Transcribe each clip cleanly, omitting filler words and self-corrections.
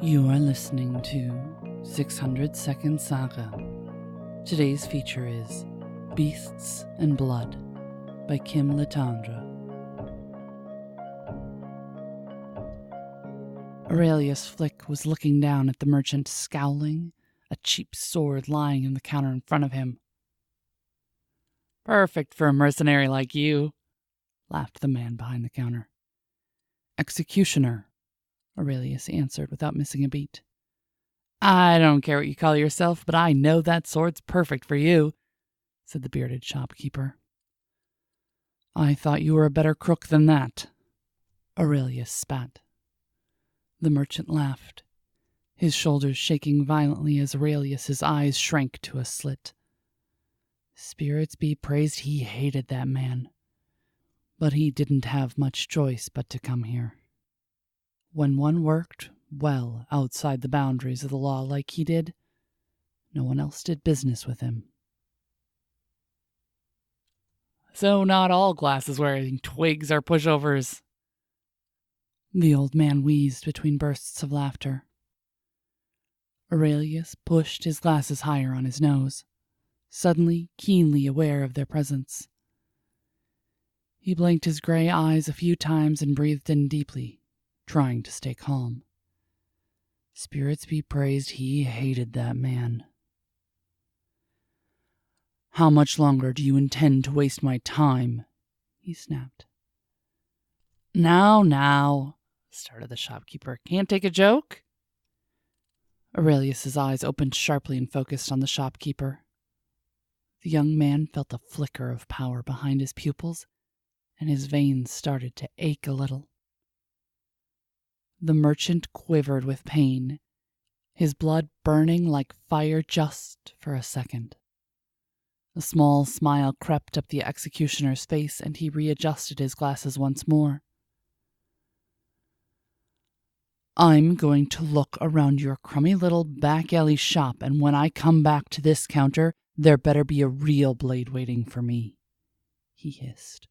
You are listening to 600 Second Saga. Today's feature is Beasts and Blood by Letendre. Aurelius Flick was looking down at the merchant, scowling, a cheap sword lying on the counter in front of him. "Perfect for a mercenary like you," laughed the man behind the counter. "Executioner," Aurelius answered without missing a beat. "I don't care what you call yourself, but I know that sword's perfect for you," said the bearded shopkeeper. "I thought you were a better crook than that," Aurelius spat. The merchant laughed, his shoulders shaking violently as Aurelius's eyes shrank to a slit. Spirits be praised, he hated that man. But he didn't have much choice but to come here. When one worked well outside the boundaries of the law like he did, no one else did business with him. "So not all glasses-wearing twigs are pushovers," the old man wheezed between bursts of laughter. Aurelius pushed his glasses higher on his nose, suddenly keenly aware of their presence. He blinked his gray eyes a few times and breathed in deeply, trying to stay calm. Spirits be praised, he hated that man. "How much longer do you intend to waste my time?" he snapped. Now, started the shopkeeper. "Can't take a joke?" Aurelius's eyes opened sharply and focused on the shopkeeper. The young man felt a flicker of power behind his pupils, and his veins started to ache a little. The merchant quivered with pain, his blood burning like fire just for a second. A small smile crept up the executioner's face, and he readjusted his glasses once more. "I'm going to look around your crummy little back alley shop, and when I come back to this counter, there better be a real blade waiting for me," he hissed.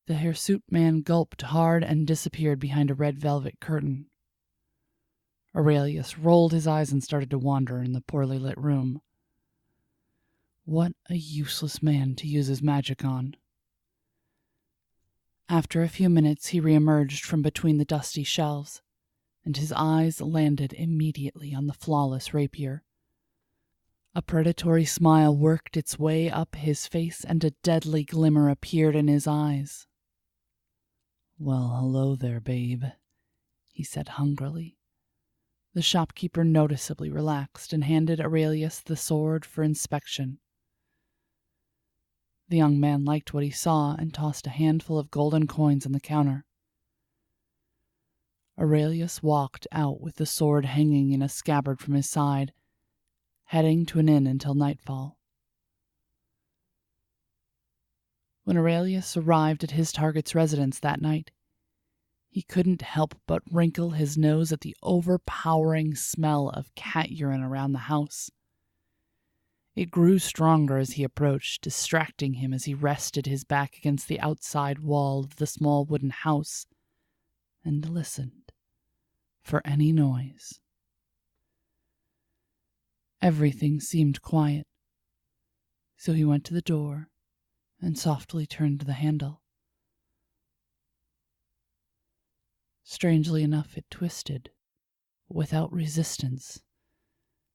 The hirsute man gulped hard and disappeared behind a red velvet curtain. Aurelius rolled his eyes and started to wander in the poorly lit room. What a useless man to use his magic on. After a few minutes, he reemerged from between the dusty shelves, and his eyes landed immediately on the flawless rapier. A predatory smile worked its way up his face, and a deadly glimmer appeared in his eyes. "Well, hello there, babe," he said hungrily. The shopkeeper noticeably relaxed and handed Aurelius the sword for inspection. The young man liked what he saw and tossed a handful of golden coins on the counter. Aurelius walked out with the sword hanging in a scabbard from his side, heading to an inn until nightfall. When Aurelius arrived at his target's residence that night, he couldn't help but wrinkle his nose at the overpowering smell of cat urine around the house. It grew stronger as he approached, distracting him as he rested his back against the outside wall of the small wooden house and listened for any noise. Everything seemed quiet, so he went to the door and softly turned the handle. Strangely enough, it twisted, without resistance,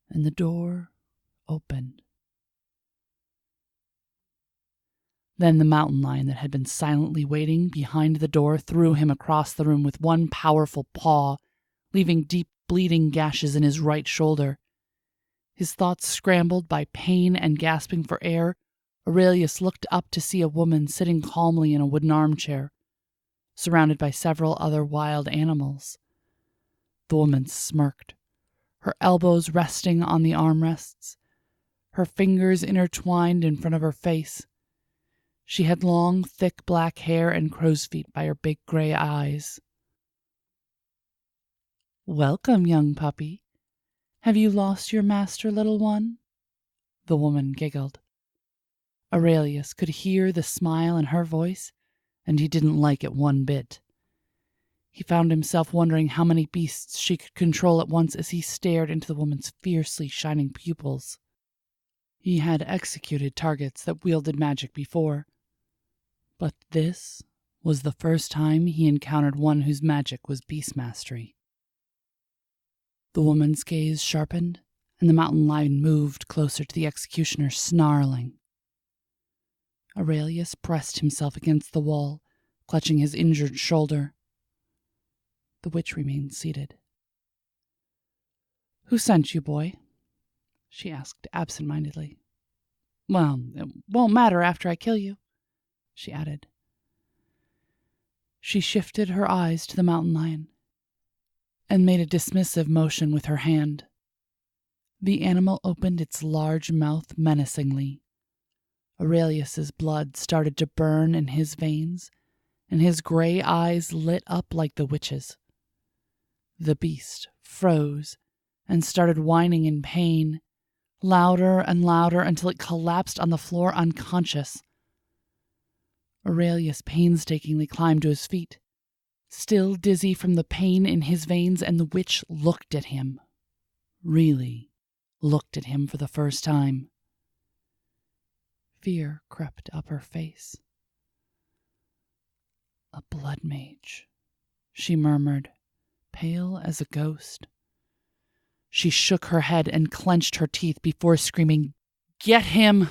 and the door opened. Then the mountain lion that had been silently waiting behind the door threw him across the room with one powerful paw, leaving deep bleeding gashes in his right shoulder. His thoughts scrambled by pain and gasping for air, Aurelius looked up to see a woman sitting calmly in a wooden armchair, surrounded by several other wild animals. The woman smirked, her elbows resting on the armrests, her fingers intertwined in front of her face. She had long, thick black hair and crow's feet by her big gray eyes. "Welcome, young puppy. Have you lost your master, little one?" The woman giggled. Aurelius could hear the smile in her voice, and he didn't like it one bit. He found himself wondering how many beasts she could control at once as he stared into the woman's fiercely shining pupils. He had executed targets that wielded magic before, but this was the first time he encountered one whose magic was beast mastery. The woman's gaze sharpened, and the mountain lion moved closer to the executioner, snarling. Aurelius pressed himself against the wall, clutching his injured shoulder. The witch remained seated. "Who sent you, boy?" she asked absent-mindedly. "Well, it won't matter after I kill you," she added. She shifted her eyes to the mountain lion and made a dismissive motion with her hand. The animal opened its large mouth menacingly. Aurelius's blood started to burn in his veins, and his gray eyes lit up like the witch's. The beast froze and started whining in pain, louder and louder until it collapsed on the floor unconscious. Aurelius painstakingly climbed to his feet, still dizzy from the pain in his veins, and the witch looked at him. Really looked at him for the first time. Fear crept up her face. "A blood mage," she murmured, pale as a ghost. She shook her head and clenched her teeth before screaming, "Get him!"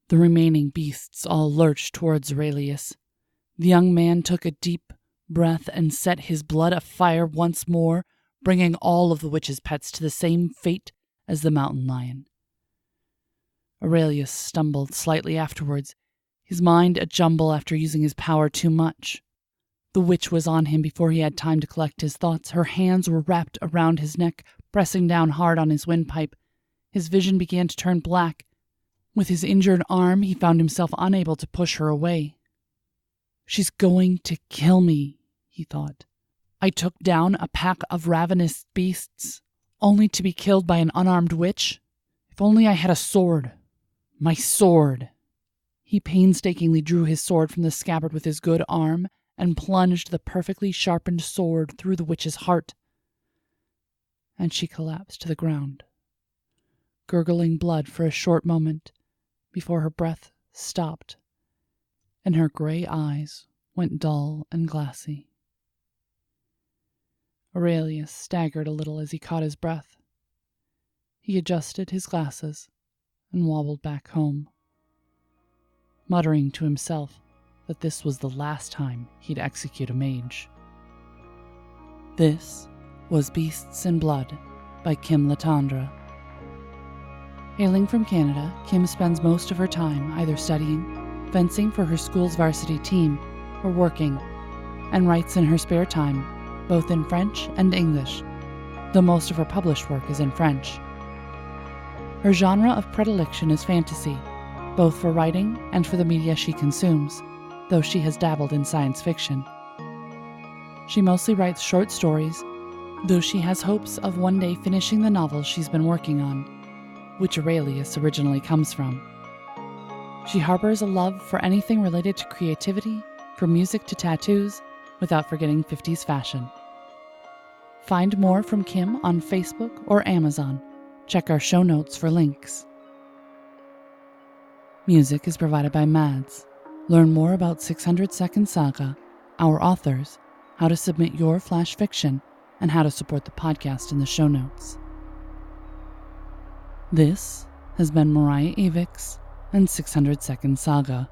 The remaining beasts all lurched towards Aurelius. The young man took a deep breath and set his blood afire once more, bringing all of the witch's pets to the same fate as the mountain lion. Aurelius stumbled slightly afterwards, his mind a jumble after using his power too much. The witch was on him before he had time to collect his thoughts. Her hands were wrapped around his neck, pressing down hard on his windpipe. His vision began to turn black. With his injured arm, he found himself unable to push her away. "She's going to kill me," he thought. "I took down a pack of ravenous beasts, only to be killed by an unarmed witch. If only I had a sword. My sword." He painstakingly drew his sword from the scabbard with his good arm and plunged the perfectly sharpened sword through the witch's heart. And she collapsed to the ground, gurgling blood for a short moment before her breath stopped and her gray eyes went dull and glassy. Aurelius staggered a little as he caught his breath. He adjusted his glasses and wobbled back home, muttering to himself that this was the last time he'd execute a mage. This was Beasts in Blood by Kim Letendre. Hailing from Canada, Kim spends most of her time either studying, fencing for her school's varsity team, or working, and writes in her spare time, both in French and English, though most of her published work is in French. Her genre of predilection is fantasy, both for writing and for the media she consumes, though she has dabbled in science fiction. She mostly writes short stories, though she has hopes of one day finishing the novel she's been working on, which Aurelius originally comes from. She harbors a love for anything related to creativity, from music to tattoos, without forgetting 50s fashion. Find more from Kim on Facebook or Amazon. Check our show notes for links. Music is provided by Mads. Learn more about 600-Second Saga, our authors, how to submit your flash fiction, and how to support the podcast in the show notes. This has been Mariah Avix and 600-Second Saga.